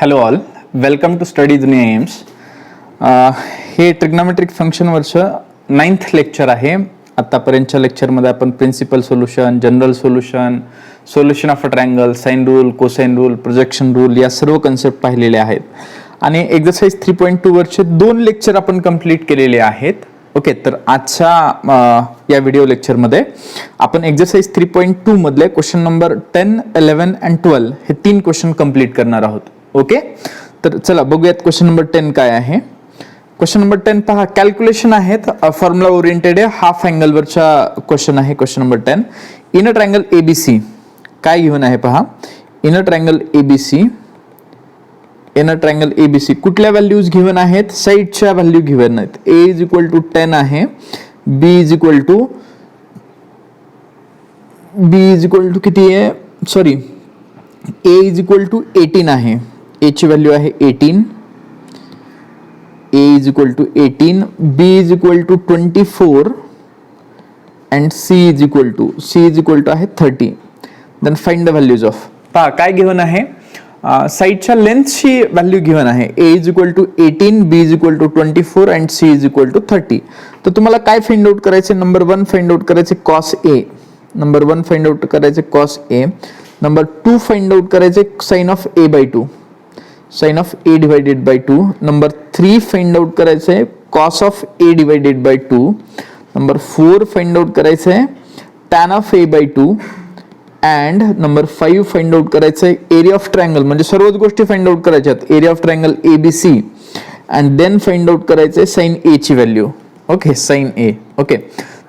Hello all, welcome to studies in AIIMS. हे trigonometric फंक्शनवरचं 9th lecture आहे. आतापर्यंतच्या लेक्चरमध्ये आपण principal solution, general solution, solution of a triangle, sine rule, cosine rule, projection rule या सर्व कन्सेप्ट पाहिलेले आहेत. आणि एक्सरसाइज 3.2 वरचे 2 लेक्चर आपण कंप्लीट केलेले आहेत. ओके, तर आजच्या या व्हिडिओ लेक्चरमध्ये आपण एक्सरसाइज 3.2 मधले क्वेश्चन नंबर 10, 11 अँड 12 हे 3 क्वेश्चन कंप्लीट करणार आहोत. ओके, तर चला बघूयात क्वेश्चन नंबर 10 काय आहे. क्वेश्चन नंबर 10 पहा, कॅल्क्युलेशन आहेत, फॉर्म्युला ओरिएंटेड आहे, हाफ अँगल वरचा क्वेश्चन आहे. Question number 10, in a triangle ABC काय गिव्हन आहे पहा. In a triangle ABC, in a triangle ABC कुठल्या व्हॅल्यूज गिव्हन आहेत, साइडच्या व्हॅल्यू गिव्हन आहेत. ए इज इक्वल टू 10 आहे, बी इज इक्वल टू किती आहे, sorry, A is equal to 18 आहे. ए ची व्हॅल्यू आहे 18, A is equal to 18, B is equal to 24 and C is equal to आहे 30. Then find the values of. पहा काय given आहे, साइडच्या लेंथची व्हॅल्यू गिव्हन आहे. A is equal to 18, B is equal to 24 and C is equal to 30. तर तुम्हाला काय फाइंड आउट करायचे, नंबर 1 फाइंड आउट करायचे cos A, number 1 find out करायचे cos A, number 2 find out करायचे sine of A by 2, sine of A divided by 2, number 3 find out करायचे cos of A divided by 2, number 4 find out करायचे tan of A by 2 and number 5 find out करायचं area of triangle, म्हणजे सर्वच गोष्टी find out करायच्यात. Area of triangle ABC and then find out करायचे sign A ची value. Okay, sine A. Okay,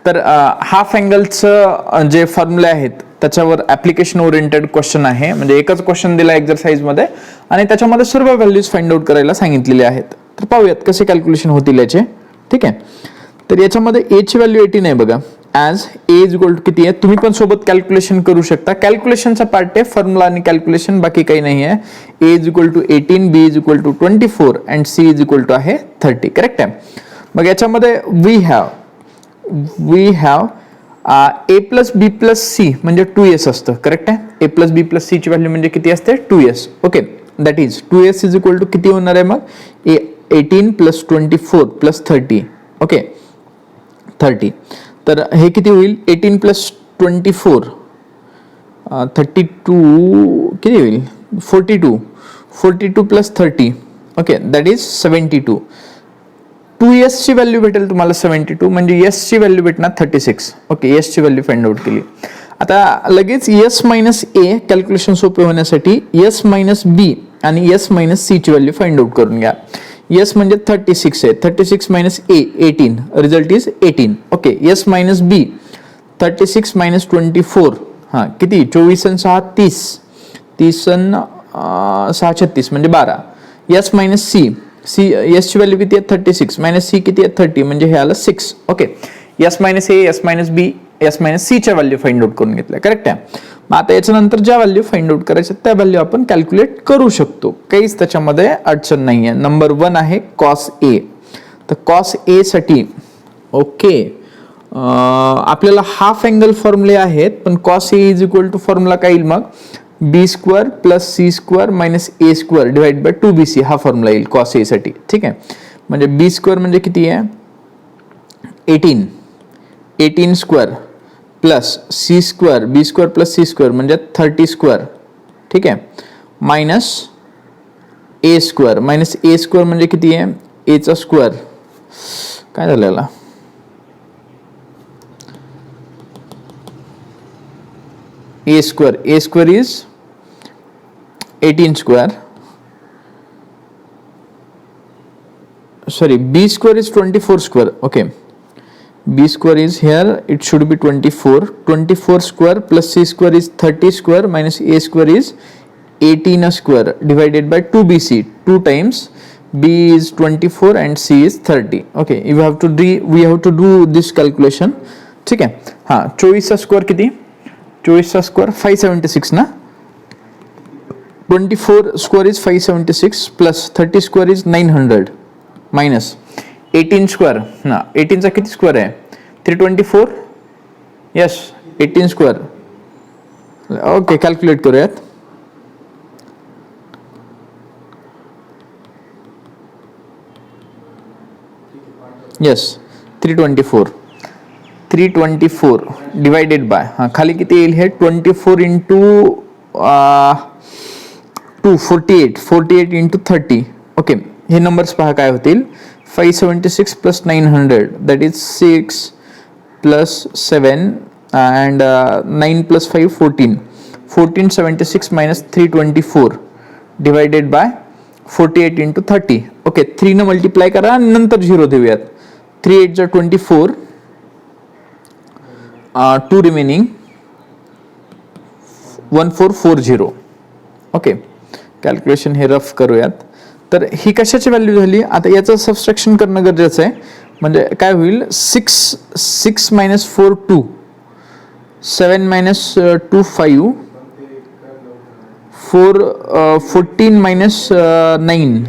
तर half अँगलचं जे फॉर्म्युला आहेत त्याच्यावर ऍप्लिकेशन ओरिएंटेड क्वेश्चन आहे. म्हणजे एकच क्वेश्चन दिला एक्सरसाइज मध्ये आणि त्याच्यामध्ये सर्व व्हॅल्यूज फाइंड आउट करायला सांगितलेले आहेत. तर पाहूयात कसे कॅल्क्युलेशन होतील याचे. ठीक आहे, तर याच्यामध्ये ए ची व्हॅल्यू 18 आहे बघा. As A is equal to किती आहे, तुम्ही पण सोबत कॅल्क्युलेशन करू शकता. कॅल्क्युलेशनचा पार्ट आहे, फॉर्म्युला आणि कॅल्क्युलेशन, बाकी काही नाही आहे. A is equal to 18, B is equal to 24 and C is equal to आहे 30. करेक्ट आहे. मग याच्यामध्ये we have A plus B plus C म्हणजे 2s असतं. करेक्ट आहे. A plus B plus C ची व्हॅल्यू म्हणजे किती असते, 2s. Okay, that is 2s is equal to किती होणार आहे मग, 18 प्लस 24 प्लस 30. ओके, 30. तर हे किती होईल, 18 प्लस 24 32 किती होईल, 42 plus 30. Okay, that is 72. 2s ची व्हॅल्यू भेटेल तुम्हाला 72, म्हणजे s ची व्हॅल्यू भेटणार 36. ओके, s ची व्हॅल्यू फाइंड आउट केली. आता लगेच s मायनस a कॅल्क्युलेशन सोपे होण्यासाठी s मायनस b आणि s मायनस c ची व्हॅल्यू फाइंड आउट करून घ्या. s म्हणजे 36 आहे, 36 minus a 18, result is 18. Okay, s minus b 36 minus 24 किती, 24 आणि 6 30, 30 आणि 6 36 म्हणजे 12. s मायनस c, s ची व्हॅल्यू किती आहे 36, मायनस c किती आहे 30, म्हणजे हे आलं 6. Okay, s minus a, s minus b, s minus c च्या व्हॅल्यू फाइंड आउट करून घेतल्या. करेक्ट आहे. मग आता याच्यानंतर ज्या व्हॅल्यू फाइंड आउट करायच्या त्या व्हॅल्यू आपण कॅल्क्युलेट करू शकतो, काहीच त्याच्यामध्ये अडचण नाही आहे. नंबर 1 आहे कॉस ए. तर कॉस ए साठी ओके आपल्याला हाफ अँगल फॉर्म्युले आहेत, पण cos A is equal to formula काय येईल मग, B square plus C square minus A square divide by 2bc हा फॉर्म्युला येईल कॉस ए साठी. ठीक आहे, म्हणजे बी स्क्वेअर म्हणजे किती आहे 18 square plus C square, B square plus C square म्हणजे 30 स्क्वेअर. ठीक आहे, minus A square, minus A square म्हणजे किती आहे, ए चा स्क्वेअर, काय झालं याला, A square is 18 square, sorry, b square is 24 square. Okay, b square is here, it should be 24 square plus c square is 30 square minus a square is 18 square divided by 2bc, 2 times b is 24 and c is 30. Okay, we have to do this calculation. ठीक आहे. 24 चा square किती, 24 चा square 576 ना, 24 square is 576 plus 30 square is 900 minus 18 square, 18 चा किती square आहे 324. Yes, 18 square. Okay, calculate करूयात. येस 324 डिवायडेड बाय खाली किती येईल हे 24 इंटू 48 इंटू 30. ओके, हे नंबर्स पहा काय होतील. 576 plus 900 that is 6 plus 7 and 9 plus 5 1476 minus 324 divided by 48 into 30. Okay, 3 न मल्टिप्लाय करा आणि नंतर 0 देऊयात. 3 8 24 2 रिमेनिंग 1440. ओके, कॅल्क्युलेशन हे रफ करूयात. तर ही कशाची व्हॅल्यू झाली. आता याचं सबस्ट्रॅक्शन करणं गरजेचं आहे. म्हणजे काय होईल 6 minus 4 2 7 minus 2 5 14 minus 9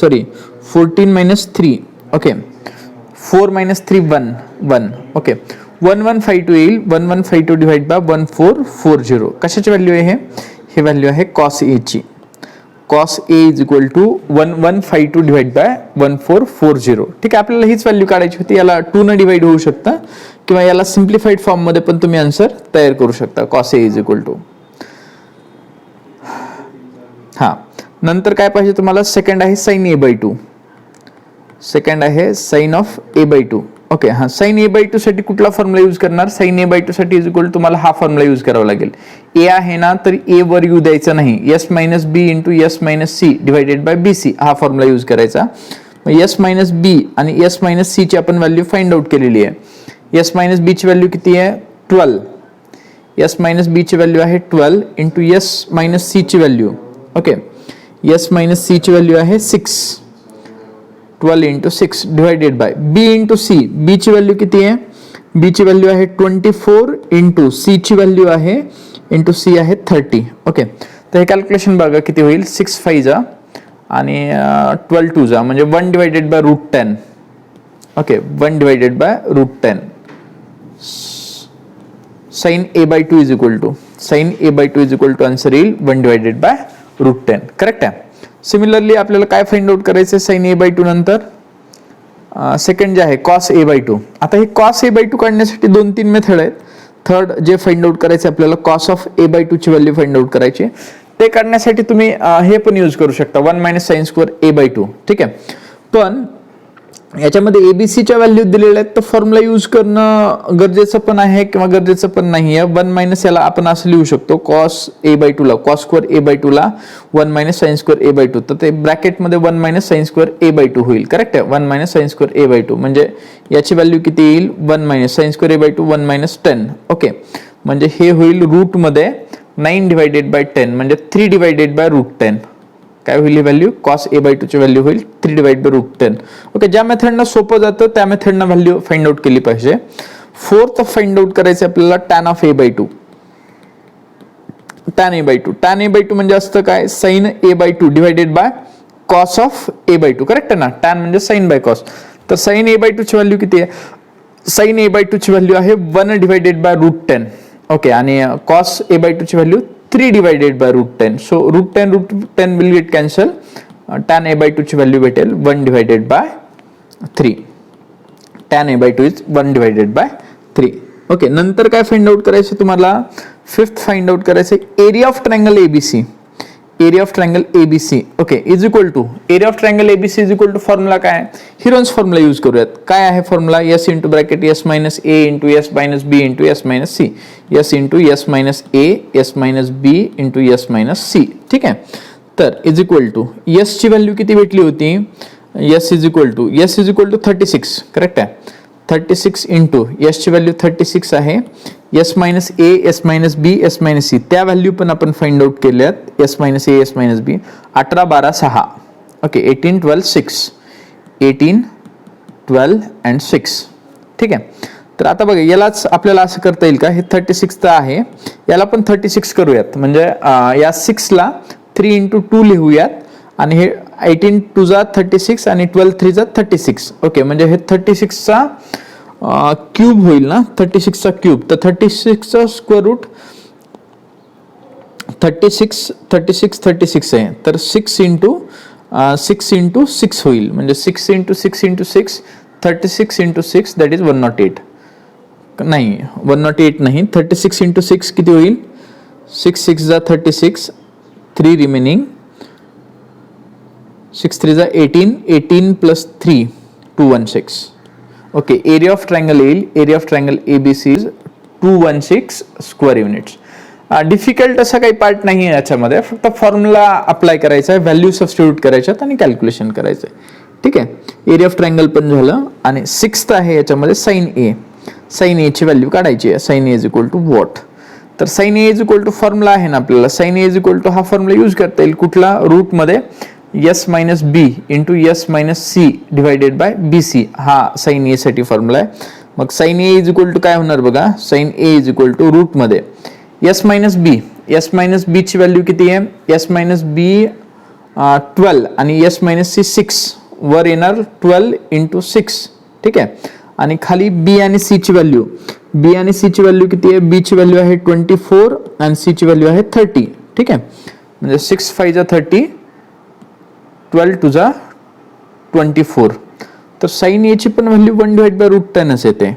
sorry 14 minus 3. Okay, 4 minus 3 1. Okay, 1152 येईल. 1152 डिवाइड बाय 1440. कशाची व्हॅल्यू आहे हे व्हॅल्यू आहे कॉस ए ची. Cos A is equal to 1152 divide by 1440. ठीक आहे, आपल्याला हीच व्हॅल्यू काढायची होती. याला 2 न डिवाइड होऊ शकता किंवा याला सिम्प्लिफाईड फॉर्म मध्ये पण तुम्ही आन्सर तयार करू शकता. Cos A is equal to नंतर काय पाहिजे तुम्हाला. सेकंड आहे साइन ए बाय 2. सेकंड आहे sine of A by 2. Okay, sine A by 2 साठी कुठला फॉर्म्युला यूज करणार. साइन ए बाय 2 साठी इज इक्वल तुम्हाला हा फॉर्म्युला यूज करावा लागेल. ए आहे ना, तर ए वर यू द्यायचा नाही. S minus B into S minus C divided by B C हा फॉर्म्युला यूज करायचा. एस मायनस बी आणि एस मायनस सी ची आपण व्हॅल्यू फाइंड आउट केलेली आहे. एस मायनस बी ची व्हॅल्यू किती आहे 12. एस मायनस बी ची व्हॅल्यू आहे 12 इंटू एस मायनस सी ची value. Okay, S minus C ची व्हॅल्यू आहे 6. 12 into 6 divided by B into C. B ची व्हॅल्यू किती आहे. बी ची व्हॅल्यू आहे 24 इंटू सी ची व्हॅल्यू आहे इंटू सी आहे 30. ओके, तर हे कॅल्क्युलेशन बघा किती होईल. 6 5 जा आणि 12 2 जा म्हणजे 1 divided by root 10. Okay, 1 divided by root 10. Sine A by 2 is equal to answer येईल 1 डिवायडेड बाय रूट 10. करेक्ट आहे. सिमिलरली आपल्याला काय फाइंड आउट करायचं साइन ए बाय 2 नंतर सेकंड जे आहे कॉस ए बाय 2. आता हे कॉस ए बाय 2 काढण्यासाठी 2-3 मेथड आहेत. थर्ड जे फाइंड आउट करायचे आपल्याला कॉस ऑफ ए बाय 2 ची व्हॅल्यू फाइंड आउट करायची. ते काढण्यासाठी तुम्ही हे पण यूज करू शकता 1 minus sine square A by 2. ठीक आहे, पण याच्यामध्ये एबीसीच्या व्हॅल्यू दिलेल्या आहेत तर फॉर्म्युला यूज करणं गरजेचं पण आहे किंवा गरजेचं पण नाही आहे. 1 मायनस याला आपण असं लिहू शकतो कॉस ए बाय 2 ला कॉस स्क्वेअर ए बाय 2 ला 1 minus sine square A by 2. तर ते ब्रॅकेटमध्ये 1 minus sine square A by 2 होईल. करेक्ट आहे, 1 minus sine square A by 2 म्हणजे याची व्हॅल्यू किती येईल 1 minus sine square A by 2 1 minus 10. Okay, म्हणजे हे होईल रूट मध्ये 9 डिवायडेड बाय 10 म्हणजे 3 डिवायडेड बाय रूट 10. काय होईल ही व्हॅल्यू कॉस ए बाय 2 ची व्हॅल्यू होईल 3 डिवाइड बाय रूट 10. ओके, ज्या मेथडनं सोपं जातं त्या मेथडनं व्हॅल्यू फाइंड आउट केली पाहिजे. फोर्थ फाइंड आउट करायचं आपल्याला tan of A by 2. Tan A by 2 म्हणजे असतं काय sine A by 2 divided by cos of A by 2. Correct आहे ना, टॅन म्हणजे साइन बाय कॉस. तर साइन ए बाय 2 ची व्हॅल्यू किती आहे. साइन ए बाय 2 ची व्हॅल्यू आहे 1 डिवायडेड बाय रूट 10. ओके, आणि कॉस ए बाय 2 ची value 3 divided by root 10. So root 10 will get cancel. Tan a by 2 ची व्हॅल्यू भेटेल 1 divided by 3. Tan a by 2 is 1 divided by 3. Okay, नंतर काय find out करायचं तुम्हाला. Fifth find out करायचं area of triangle ABC. Area of triangle ABC okay is equal to area of triangle ABC is equal to formula काय आहे. Heron's formula use करूयात. काय आहे formula. S into bracket S minus A into S minus B into S minus C. S into S minus A S minus B into S minus C. ठीक आहे, तर is equal to S ची value किती भेटली होती. S is equal to 36. Correct आहे. 36 into S ची value 36 आहे. S minus A S minus B S minus C त्या व्हॅल्यू पण आपण फाइंड आउट केल्यात. S minus A S minus B 18 12 6. Okay 18 12 6 18 12 and 6. ठीक आहे, तर आता बघा यालाच आपल्याला असं करता येईल का. हे 36 तर आहे, याला पण 36 करूयात. म्हणजे या 6 ला 3 इंटू 2 लिहूयात आणि हे 18 2 जा 36 आणि 12 3 जा 36. ओके, म्हणजे हे 36 चा क्यूब होईल ना. 36 चा क्यूब तर 36 चा स्क्वेअर रूट 36 आहे. तर 6 इंटू 6 होईल. म्हणजे 6 into 6 into 6 36 into 6 that is 108. नाही 108 नाही, 36 इंटू 6 किती होईल? 6 6 जा 36, 3 रिमेनिंग, 6 3 जा 18, 18 plus 3 216. Okay, area of triangle येईल, area of triangle ABC is 216 square units. Difficult असा काही पार्ट नाही आहे याच्यामध्ये, फक्त फॉर्म्युला अप्लाय करायचा आहे, व्हॅल्यू सबस्टिट्यूट करायच्यात आणि कॅल्क्युलेशन करायचं आहे. ठीक आहे, एरिया ऑफ ट्रायंगल पण झालं. आणि सिक्स्थ आहे याच्यामध्ये साइन ए. साइन ए ची व्हॅल्यू काढायची आहे. Sine A is equal to what? तर sine A is equal to formula आहे ना आपल्याला, sine A is equal to हा फॉर्म्युला यूज करता येईल. कुठला? रूटमध्ये S minus B into S minus C divided by B C, हा साइन ए साठी फॉर्म्युला आहे. मग sine A is equal to काय होणार बघा, sine A is equal to रूटमध्ये S minus B, S minus बी ची व्हॅल्यू किती आहे? एस मायनस बी 12 आणि एस मायनस सी 6, वर येणार 12 इंटू 6. ठीक आहे, आणि खाली बी आणि सी ची व्हॅल्यू, बी आणि सी ची व्हॅल्यू किती आहे? बी ची व्हॅल्यू आहे 24 आणि सी ची व्हॅल्यू आहे 30. ठीक आहे, म्हणजे 6 5 जा 30, 12 2 जा 24. तर साइन ए ची पण व्हॅल्यू 1/√10 येते.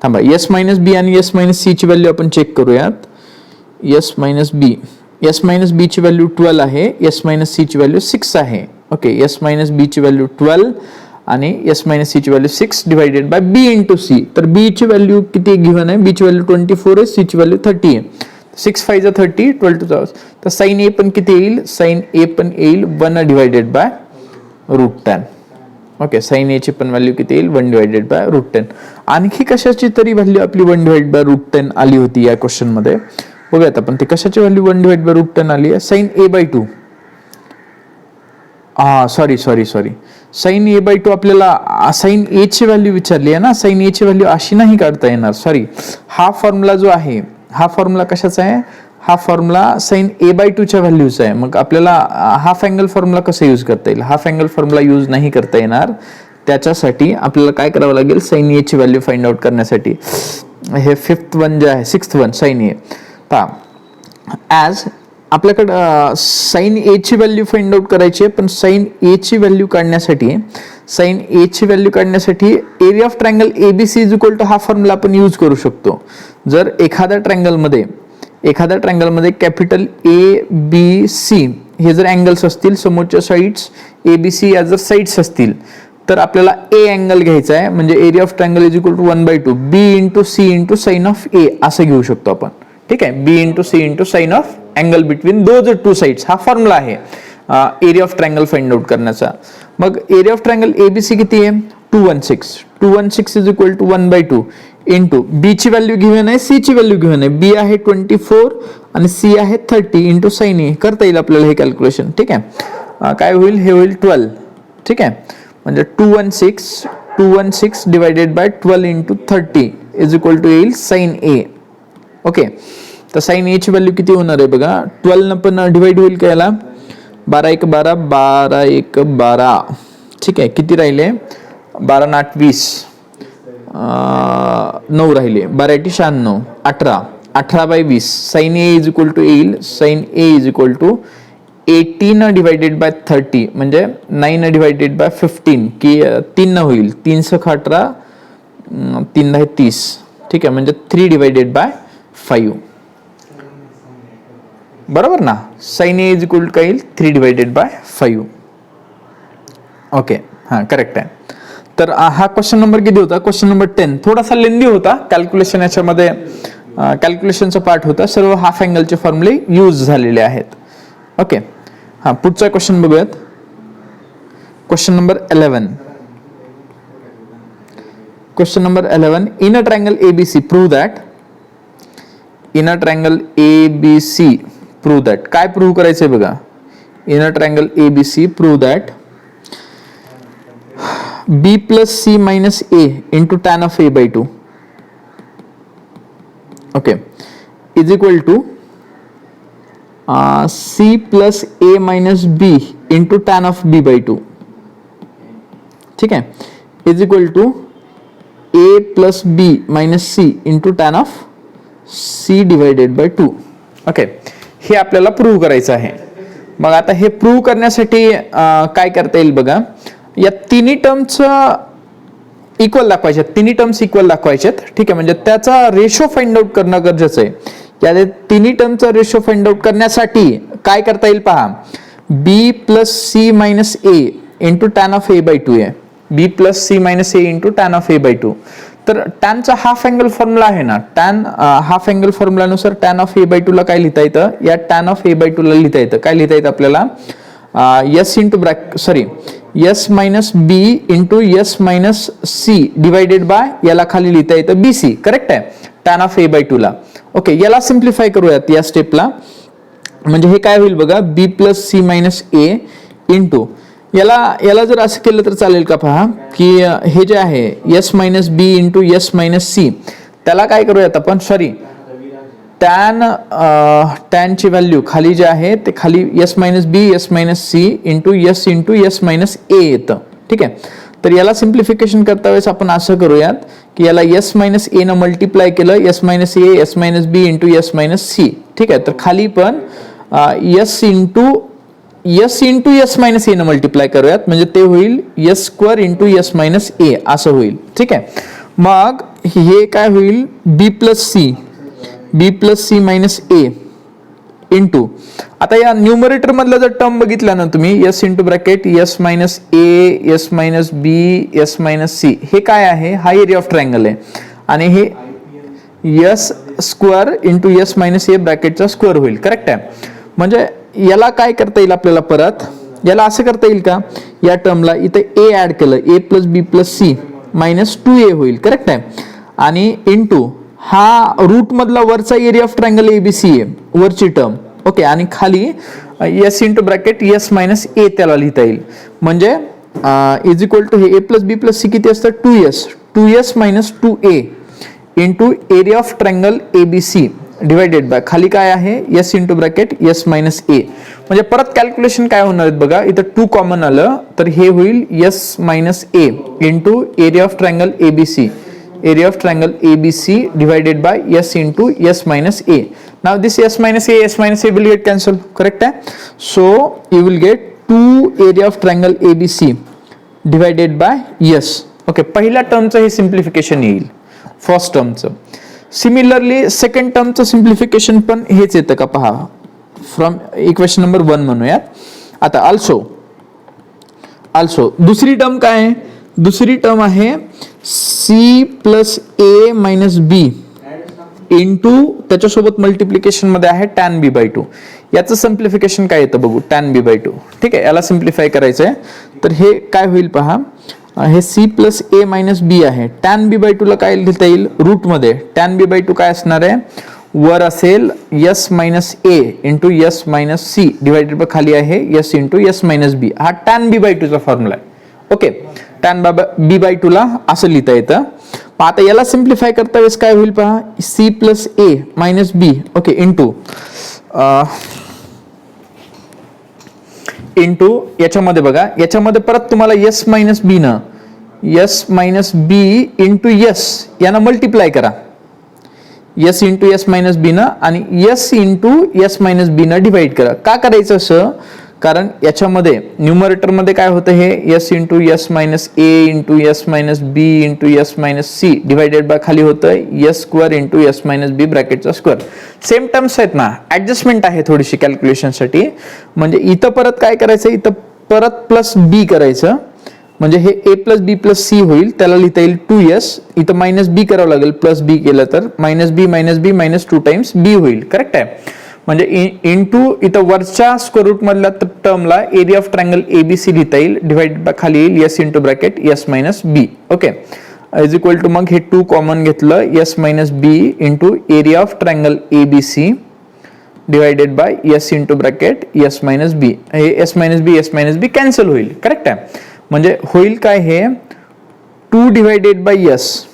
थांबा, एस मायनस बी आणि एस मायनस सी ची व्हॅल्यू आपण चेक करूयात. S minus B, S minus बी ची व्हॅल्यू 12 आहे, एस मायनस सी ची व्हॅल्यू 6 आहे. ओके, एस मायनस बी ची व्हॅल्यू 12 आणि एस मायनस सी ची value 6 divided by B into C. तर बी ची व्हॅल्यू किती गिव्हन आहे? बी ची व्हॅल्यू 24 आहे, सी ची व्हॅल्यू 30 आहे. 6 5 जा 30, 12 2 जा. तर साइन ए पण किती येईल? साइन ए पण येईल 1/√10. ओके, साइन ए ची पण व्हॅल्यू किती येईल? 1/√10. आणखी कशाची तरी व्हॅल्यू आपली 1/√10 आली होती या क्वेश्चन मध्ये, बघूयात आपण ती कशाची व्हॅल्यू 1/√10 आली आहे. Sine A by 2, sorry sine A by 2 आपल्याला साइन ए ची व्हॅल्यू विचारली आहे ना. साइन ए ची व्हॅल्यू अशी नाही काढता येणार, सॉरी. हा फॉर्म्युला जो आहे, हा फॉर्म्युला कशाचा आहे? हा फॉर्म्युला साइन ए बाय 2 च्या व्हॅल्यूचा आहे. मग आपल्याला हाफ अँगल फॉर्म्युला कसा यूज करता येईल? हाफ अँगल फॉर्म्युला यूज नाही करता येणार. त्याच्यासाठी आपल्याला काय करावं लागेल? साइन ए ची व्हॅल्यू फाइंड आउट करण्यासाठी हे फिफ्थ वन जे आहे, सिक्स्थ वन साइन ए, ॲज आपल्याकडं साइन ए ची व्हॅल्यू फाइंड आउट करायची आहे. पण साइन ए ची व्हॅल्यू काढण्यासाठी, साइन ए ची व्हॅल्यू काढण्यासाठी area of triangle ABC is equal to हा फॉर्म्युला आपण यूज करू शकतो. जर एखाद्या ट्रायंगलमध्ये कॅपिटल ए बी सी हे जर अँगल्स असतील, समोरच्या साइड्स ए बी सी या जर साइड्स असतील, तर आपल्याला ए अँगल घ्यायचा आहे. म्हणजे area of triangle is equal to 1/2 B into C into sine of A असं घेऊ शकतो आपण. ठीक आहे, B into C into sine of angle between those two sides, हा फॉर्म्युला आहे area of triangle find out करण्याचा. मग एरिया ऑफ ट्रायंगल एबीसी किती आहे? 216 is equal to 1/2 into B ची व्हॅल्यू गिव्हन आहे, सी ची व्हॅल्यू गिव्हन आहे. बी आहे 24 आणि सी आहे 30 इंटू साइन ए. करता येईल आपल्याला हे कॅल्क्युलेशन. ठीक आहे, काय होईल? हे होईल 12. ठीक आहे, म्हणजे 216 divided by 12 into 30 is equal to येईल साइन ए. ओके, तर साइन ए ची व्हॅल्यू किती होणार आहे बघा, 12 न पण डिवाइड होईल का याला? 12 1 12, 12 1 12. ठीक आहे, किती राहिले? 12 न 8 20, 9 राहिले. 12 8 96, 18, 18/20. Sine A is equal to येईल, sine A is equal to 18 divided by 30 म्हणजे 9 डिवायडेड बाय 15 की 3 होईल. 3 6 18, 3 10 30. ठीक आहे, म्हणजे 3 डिवायडेड बाय 5. बरोबर ना? Sine A is equal to काय येईल? 3 डिवायडेड बाय 5. ओके, हां करेक्ट आहे. तर हा क्वेश्चन नंबर किती होता? Question number 10. थोडासा लेंदी होता, कॅल्क्युलेशन याच्यामध्ये कॅल्क्युलेशनचा पार्ट होता. सर्व हाफ अँगलचे फॉर्म्युले यूज झालेले आहेत. ओके, हां पुढचा क्वेश्चन बघूयात. Question number 11. Question number 11. In a triangle ABC prove that, in a triangle ABC prove that. काय प्रूव्ह करायचंय बघा? In a triangle ABC prove that B plus C minus A into tan of A by 2 okay is equal to C plus A minus B into tan of B by 2. ठीक आहे, is equal to A plus B minus C into tan of C divided by 2. Okay, हे आपल्याला prove करायचं आहे. मग आता हे prove करण्यासाठी काय करता येईल बघा, या तिन्ही टर्मचं इक्वल दाखवायचे, तिन्ही टर्म्स इक्वल दाखवायचेत. ठीक आहे, म्हणजे त्याचा रेशो फाइंड आउट करणं गरजेचं आहे. या तिन्ही टर्मचा रेशो फाइंड आउट करण्यासाठी काय करता येईल पहा, B plus C minus A into tan of A by 2 आहे. B plus C minus A into tan of A by 2. तर टॅनचा हाफ अँगल फॉर्म्युला आहे ना, टॅन हाफ अँगल फॉर्म्युलानुसार टॅन ऑफ ए बाय 2 ला काय लिहिता येतं, या टॅन ऑफ ए बाय 2 ला लिहिता येतं, काय लिहिता येतं आपल्याला, S into sorry S minus B into S minus C divided by याला खाली लिहिता येतं बी सी. करेक्ट आहे, टॅन ऑफ ए बाय 2 ला. ओके, याला सिम्प्लिफाय करूयात या स्टेपला. म्हणजे हे काय होईल बघा, बी plus C minus A into याला जर असं केलं तर चालेल का पहा, की हे जे आहे S minus B into S minus C, त्याला काय करूयात आपण, सॉरी टॅनची व्हॅल्यू खाली जे आहे ते खाली S minus B S minus C into S minus A येतं. ठीक आहे, तर याला सिम्प्लिफिकेशन करता वेळेस आपण असं करूयात की याला एस मायनस ए न मल्टिप्लाय केलं, S minus A S minus B into S minus C. ठीक आहे, तर खाली पण S into S minus A न मल्टिप्लाय करूयात, म्हणजे ते होईल S square into S minus A असं होईल. ठीक आहे, मग हे काय होईल, B plus C minus A into, आता या न्यूमरेटर मधला जर टर्म बघितला ना तुम्ही, S into bracket S minus A S minus B S minus C, हे काय आहे, हा एरिया ऑफ ट्रायंगल आहे. आणि हे S square into S minus A ब्रॅकेटचा स्क्वेअर होईल. करेक्ट आहे, म्हणजे याला काय करता येईल आपल्याला, परत याला असं करता येईल का, या टर्मला इथे ए ऍड केलं, ए plus B plus C minus 2a होईल. करेक्ट आहे, आणि इंटू हा रूट मधला वरचा एरिया ऑफ ट्रायंगल एबीसी आहे, वरची टर्म. ओके, आणि खाली S into bracket S minus A त्याला लिहिता येईल. म्हणजे इज इक्वल टू हे A plus B plus C किती असतं, 2s minus 2a into area of triangle ABC divided by खाली काय आहे, S into bracket S minus A. म्हणजे परत कॅल्क्युलेशन काय होणार आहेत बघा, इथं 2 कॉमन आलं तर हे होईल S minus A into area of triangle ABC, area of triangle ABC divided by S into S minus A. Now this S minus A will get cancelled. Correct? So you will get 2 area of triangle ABC divided by S. Okay, पहिल्या टर्मचं हे simplification येईल, first टर्मचं. Similarly second टर्मचं simplification पण हेच येतं का पहा, from equation number 1 म्हणूयात. आता ऑल्सो दुसरी टर्म काय आहे, दुसरी टर्म आहे C plus A minus B into त्याच्यासोबत मल्टिप्लिकेशन मध्ये आहे टॅन बी बाय 2. याचं सिम्प्लिफिकेशन काय येतं बघू, टॅन बी बाय 2. ठीक आहे, याला सिम्प्लिफाय करायचं आहे. तर हे काय होईल पहा, हे सी प्लस ए मायनस बी आहे, टॅन बी बाय 2 ला काय लिहिता येईल, रूट मध्ये टॅन बी बाय 2 काय असणार आहे, वर असेल S minus A into S minus C divided by खाली आहे S into S minus B. हा टॅन बी बाय 2 चा फॉर्म्युला आहे. ओके, टॅन बी बाय 2 ला असं लिहिता येतं. आता याला सिम्प्लिफाय करता वेळेस काय होईल पहा, C plus A minus B. Okay, into याच्यामध्ये बघा, याच्यामध्ये परत तुम्हाला एस मायनस बी न S minus B into S यानं मल्टिप्लाय करा, एस इंटू एस मायनस बी न, आणि एस इंटू एस मायनस बी न डिवाइड करा. का करायचं असं, कारण याच्यामध्ये न्यूमरेटर मध्ये काय होतं, हे S into S minus A into S minus B into S minus C divided by खाली होतं S square into S minus B ब्रॅकेटचा स्क्वेअर. सेम टर्म्स आहेत ना, ऍडजस्टमेंट आहे थोडीशी कॅल्क्युलेशनसाठी. म्हणजे इथं परत काय करायचं, इथं परत प्लस बी करायचं, म्हणजे हे A plus B plus C होईल, त्याला लिहिता येईल 2s. इथं मायनस बी करावं लागेल, प्लस बी केलं तर मायनस बी मायनस 2 टाइम्स बी होईल. करेक्ट आहे, म्हणजे इंटू इथं वरच्या स्क्वेअर रूट मधल्या टर्मला एरिया ऑफ ट्रायंगल एबीसी लिहिता येईल, डिवाइडेड बाय खाली येईल S into bracket S minus B. Okay, is equal to मग हे 2 कॉमन घेतलं, S minus B into area of triangle ABC divided by S into bracket S minus B. हे S minus B cancel होईल. Correct आहे, म्हणजे होईल काय, हे 2 divided by S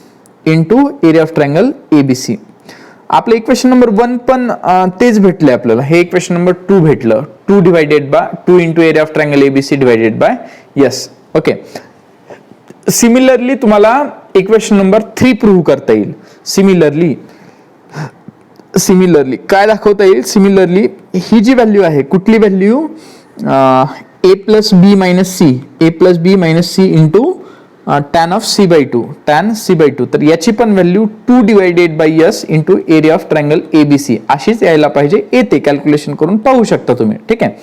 into area of triangle ABC. आपलं इक्वेशन नंबर 1 पण तेच भेटले आपल्याला, हे इक्वेशन नंबर 2 भेटलं, 2 divided by 2 into area of triangle ABC divided by S. Okay, similarly तुम्हाला इक्वेशन नंबर 3 प्रूव्ह करता येईल. सिमिलरली काय दाखवता येईल, सिमिलरली ही जी व्हॅल्यू आहे, कुठली value, A plus B minus C into tan of C by two, tan C by two. तर याची पण value 2 divided by S into area of triangle ABC अशीच यायला पाहिजे. येते, कॅल्क्युलेशन करून पाहू शकता तुम्ही. ठीक आहे.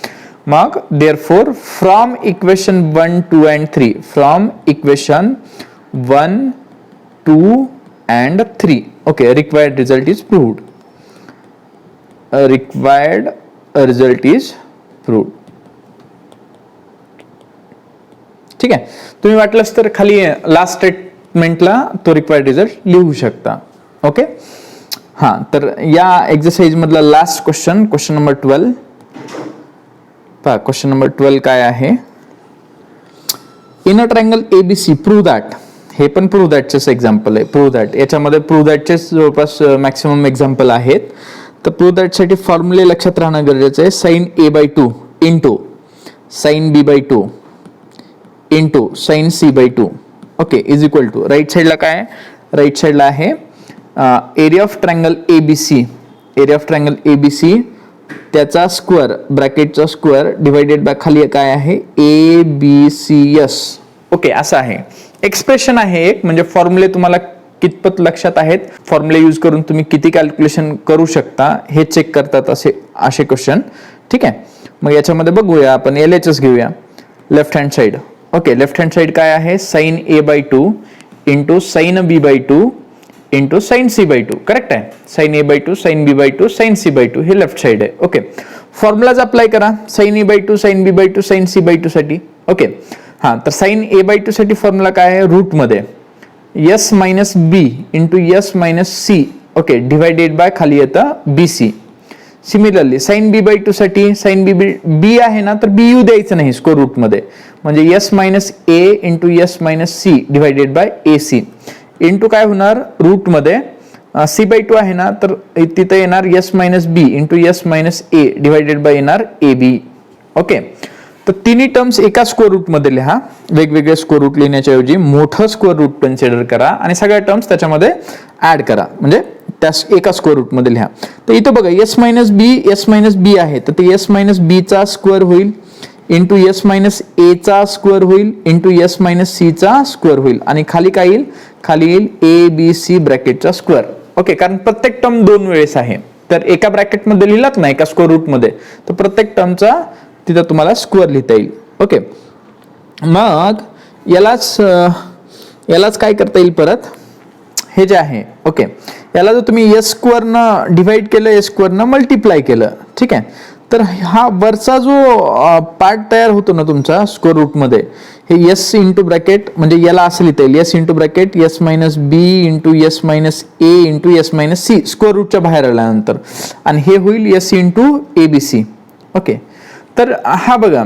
मग therefore from equation 1, 2 and 3, from equation 1, 2 and 3, okay, required result is proved. Required result is proved. ठीक आहे. तुम्ही वाटलंच तर खाली लास्ट स्टेटमेंटला तो रिक्वायर्ड रिझल्ट लिहू शकता. ओके. हां, तर या एक्सरसाइज मधला लास्ट क्वेश्चन, क्वेश्चन नंबर 12 पहा. क्वेश्चन नंबर 12 काय आहे? In a triangle ABC prove that. हे पण प्रूव्ह दॅटचेच एक्झाम्पल आहे. प्रूव्ह दॅट, याच्यामध्ये प्रूव्ह दॅटचेच जवळपास मॅक्सिमम एक्झाम्पल आहेत. तर प्रूव्ह दॅटसाठी फॉर्म्युले लक्षात राहणं गरजेचं आहे. Sine A by 2 into sine B by 2 into sine C by 2, okay, is equal to, right साईडला काय आहे? राईट साईडला आहे area of triangle ABC, area of triangle ABC त्याचा स्क्वेअर, ब्रॅकेटचा स्क्वेअर डिवायडेड बाय खाली काय आहे? A B C S. Okay, असं आहे. एक्सप्रेशन आहे एक, म्हणजे फॉर्म्युले तुम्हाला कितपत लक्षात आहेत, फॉर्म्युले यूज करून तुम्ही किती कॅल्क्युलेशन करू शकता हे चेक करतात असे क्वेश्चन. ठीक आहे. मग याच्यामध्ये बघूया आपण, LHS घेऊया. Left hand side, okay, left hand side काय आहे? Sine A by 2 into sine B by 2 into sine C by 2, correct आहे. Sine A by 2, sine B by 2, sine C by 2 हे लेफ्ट साइड आहे. Okay, formulas apply करा. Sine A by 2, sine B by 2, sine C by 2 साठी. Okay, हां, तर sine A by 2 साठी formula काय आहे? रूट मध्ये S minus B into S minus C, okay, divided by खाली येतं BC. Similarly sine B by 2 साठी साइन बी आहे ना, तर बी यू द्यायचं नाही स्क्वेअर रूट मध्ये, म्हणजे S minus A into S minus C divided by AC into काय होणार? रूट मध्ये सी बाय 2 आहे ना, तर तिथे येणार S minus B into S minus A divided by येणार AB. ओके, तर तिन्ही टर्म्स एका स्क्वेअर रूट मध्ये लिहा. वेगवेगळे स्क्वेअर रूट लिहिण्याच्या ऐवजी मोठं स्क्वेअर रूट कन्सिडर करा आणि सगळ्या टर्म्स त्याच्यामध्ये ऍड करा, म्हणजे त्या एका स्क्वेअर रूट मध्ये लिहा. तर इथं बघा एस मायनस बी आहे, तर ते एस मायनस बी चा स्क्वेअर होईल इंटू एस मायनस ए चा स्क्वेअर होईल इंटू एस मायनस सी चा स्क्वेअर होईल आणि खाली काय येईल? खाली येईल ABC ब्रॅकेटचा स्क्वेअर. ओके, कारण प्रत्येक टर्म 2 वेळेस आहे, तर एका ब्रॅकेट मध्ये लिहिलात ना, एका स्क्वेअर रूट मध्ये, तर प्रत्येक टर्मचा तिथं तुम्हाला स्क्वेअर लिहिता येईल. ओके, मग यालाच काय करता येईल परत? हे जे आहे, ओके, याला जर तुम्ही एस स्क्वेअरनं डिवाइड केलं, एस स्क्वेअरनं मल्टिप्लाय केलं, ठीक आहे, तर हा वरचा जो पार्ट तयार होतो ना तुमचा स्क्वेअर रूट मध्ये, हे एस इंटू ब्रॅकेट, म्हणजे याला असं लिहिता येईल S into bracket S minus B into S minus A into S minus C square रूटच्या बाहेर आल्यानंतर, आणि हे होईल एस इंटू ABC. ओके, तर हा बघा,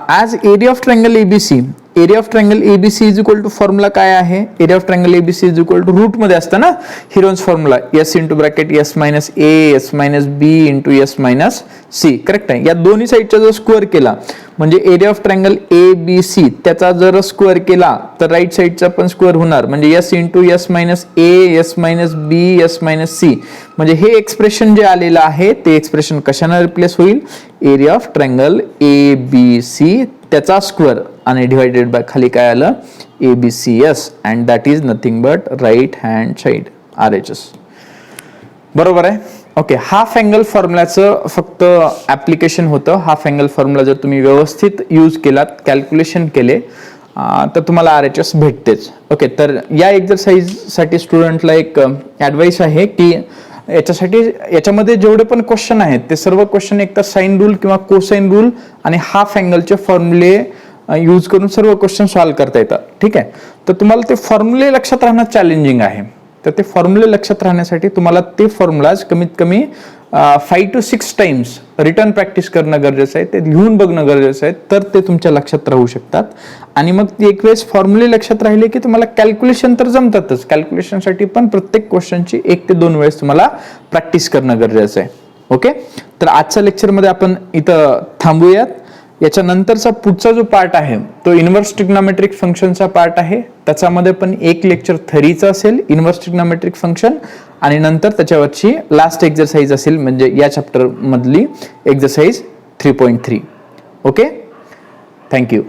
as area of triangle ABC, area of triangle ABC is equal to formula काय आहे? Area of triangle ABC is equal to root मध्ये असतं ना Heron's formula, S into bracket S minus A S minus B into S minus C, correct आहे. या दोन्ही साईडचा जर स्क्वेअर केला, म्हणजे एरिया ऑफ ट्रायंगल ABC त्याचा जर स्क्वेअर केला तर राईट साईडचा पण स्क्वेअर होणार, म्हणजे S into S minus A S minus B S minus C, म्हणजे हे एक्सप्रेशन जे आलेलं आहे ते एक्सप्रेशन कशाने रिप्लेस होईल? एरिया ऑफ ट्रायंगल ABC त्याचा स्क्वेअर आणि डिवायडेड बाय खाली काय आलं? ABCS, and that is nothing but right hand side RHS. बरोबर आहे. ओके, हाफ अँगल फॉर्म्युलाचं फक्त ऍप्लिकेशन होतं. हाफ अँगल फॉर्म्युला जर तुम्ही व्यवस्थित यूज केलात, कॅल्क्युलेशन केले, तर तुम्हाला RHS भेटतेच. ओके, तर या एक्सरसाइज साठी स्टुडंटला एक ऍडवाइस आहे की याच्यामध्ये जेवढे पण क्वेश्चन आहेत ते सर्व क्वेश्चन एक तर साइन रूल किंवा कोसाइन रूल आणि हाफ अँगलचे फॉर्म्युले यूज करून सर्व क्वेश्चन सॉल्व्ह करता येतात. ठीक आहे, तर तुम्हाला ते फॉर्म्युले लक्षात राहणं चॅलेंजिंग आहे, तर ते फॉर्म्युले लक्षात राहण्यासाठी तुम्हाला ते फॉर्म्युलाज कमीत कमी 5 to 6 टाइम्स रिटर्न प्रॅक्टिस करणं गरजेचं आहे, ते लिहून बघणं गरजेचं आहे, तर ते तुमच्या लक्षात राहू शकतात. आणि मग ती एक वेळेस फॉर्म्युले लक्षात राहिले की तुम्हाला कॅल्क्युलेशन तर जमतातच. कॅल्क्युलेशनसाठी पण प्रत्येक क्वेश्चनची 1 ते 2 वेळेस तुम्हाला प्रॅक्टिस करणं गरजेचं आहे. ओके, तर आजच्या लेक्चरमध्ये आपण इथं थांबूयात. याच्यानंतरचा पुढचा जो पार्ट आहे तो इन्व्हर्स ट्रिग्नोमेट्रिक फंक्शनचा पार्ट आहे. त्याच्यामध्ये पण एक लेक्चर थरीचं असेल इन्व्हर्स ट्रिग्नोमेट्रिक फंक्शन, आणि नंतर त्याच्यावरची लास्ट एक्सरसाइज असेल, म्हणजे या चॅप्टर मधली एक्सरसाइज 3.3. Okay, thank you.